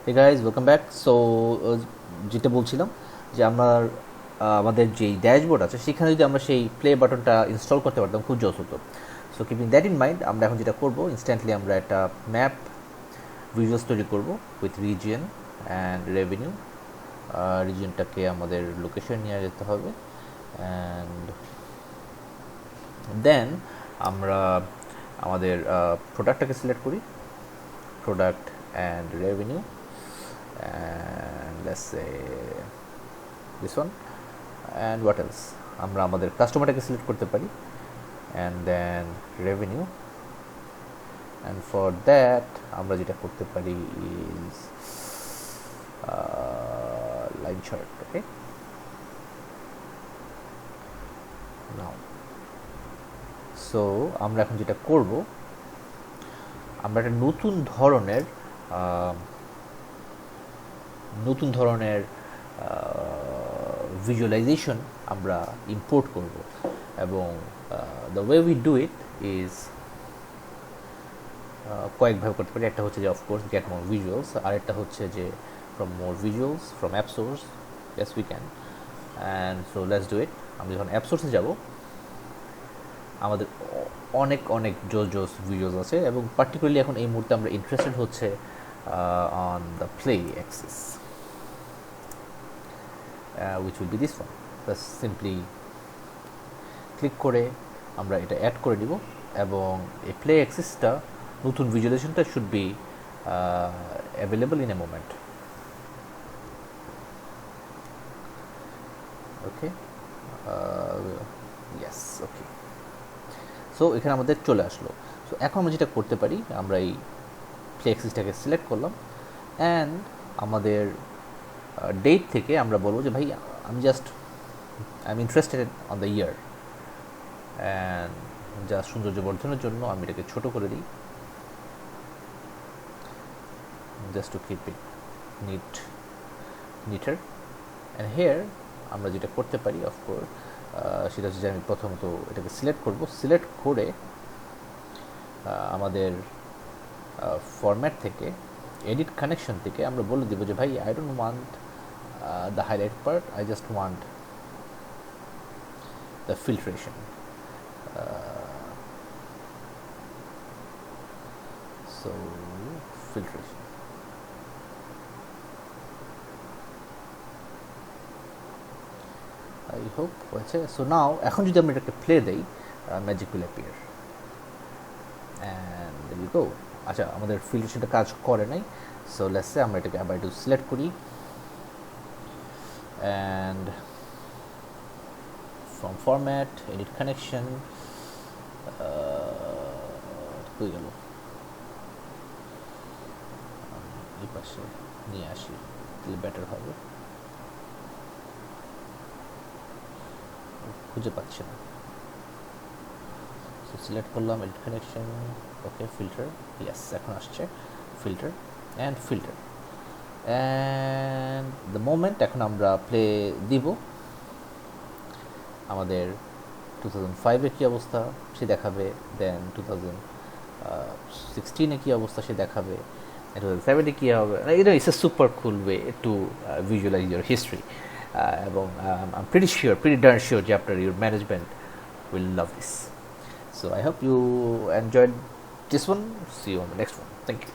হে guys welcome back. So যেটা বলছিলাম যে আমাদের যেই ড্যাশবোর্ড আছে সেখানে যদি আমরা সেই প্লে বাটনটা ইনস্টল করতে পারতাম খুব জোস হতো। So keeping that in mind আমরা এখন যেটা করবো ইনস্ট্যান্টলি আমরা একটা ম্যাপ ভিজুয়ালস তৈরি করবো উইথ রিজিয়ন অ্যান্ড রেভিনিউ। রিজিয়নটাকে আমাদের লোকেশন নিয়ে যেতে হবে অ্যান্ড দেন আমরা আমাদের প্রোডাক্টটাকে সিলেক্ট করি, product and revenue, and let's say this one, and what else আমরা আমাদের কাস্টমারটাকে সিলেক্ট করতে পারি and then revenue, and for that আমরা যেটা করতে পারি is line chart. Okay, now so আমরা এখন যেটা করব আমরা একটা নতুন ধরনের ভিজুয়ালাইজেশন আমরা ইম্পোর্ট করব এবং the way we do it is কয়েকভাবে করতে পারি। একটা হচ্ছে যে অফকোর্স গেট মোর ভিজুয়ালস, আরেকটা হচ্ছে যে from more visuals from app source. Yes we can, and so let's do it. আমরা যখন অ্যাপ সোর্সে যাব আমাদের অনেক জোস ভিজুয়ালস আছে এবং পার্টিকুলারলি এখন এই মুহূর্তে আমরা ইন্টারেস্টেড হচ্ছে on the play Axis, which will be this one. Just simply click করে আমরা এটা অ্যাড করে দিব এবং এই প্লে অ্যাক্সিসটা নতুন ভিজুয়ালাইজেশনটা should be available in a moment. Okay, yes, okay. So এখানে আমাদের চলে আসলো। সো এখন আমরা যেটা করতে পারি আমরা এই প্লে অ্যাক্সিসটাকে সিলেক্ট করলাম অ্যান্ড আমাদের ডেট থেকে আমরা বলবো যে ভাই I am interested on the year, and যা সৌন্দর্য বর্ধনের জন্য আমি এটাকে ছোট করে দিই just to keep it neater. And here আমরা যেটা করতে পারি অফকোর্স সেটা হচ্ছে যে আমি প্রথমত এটাকে সিলেক্ট করব, সিলেক্ট করে আমাদের ফরম্যাট থেকে এডিট কানেকশন থেকে আমরা বলে দেবো যে ভাই I don't want the highlight part, I just want the filtration. So filtration. I hope okay. So now এখন যদি আমরা এটাকে প্লে দেই magic will appear and there you go. আচ্ছা, আমাদের ফিল্ট্রেশনটা কাজ করে নাই। সো লেটস সে আমরা এটাকে আবার একটু সিলেক্ট করি and from format edit connection হয়ে গেল, এই পাশে নিয়ে আসি তাহলে বেটার হবে, খুঁজে পাচ্ছি না। সো সিলেক্ট করলাম এডিট কানেকশন, ওকে, ফিল্টার, ইয়েস, এখন আসছে filter and filter and the moment এখন আমরা প্লে দিব আমাদের 2005-এ কী অবস্থা সে দেখাবে, দেন 2016-এ কী অবস্থা সে দেখাবে, 2007-এ কী হবে। It's a super cool way to visualise your history এবং I am pretty darn sure যে আপনার your management will love this. So I hope you enjoyed this one, see you on the next one, thank you.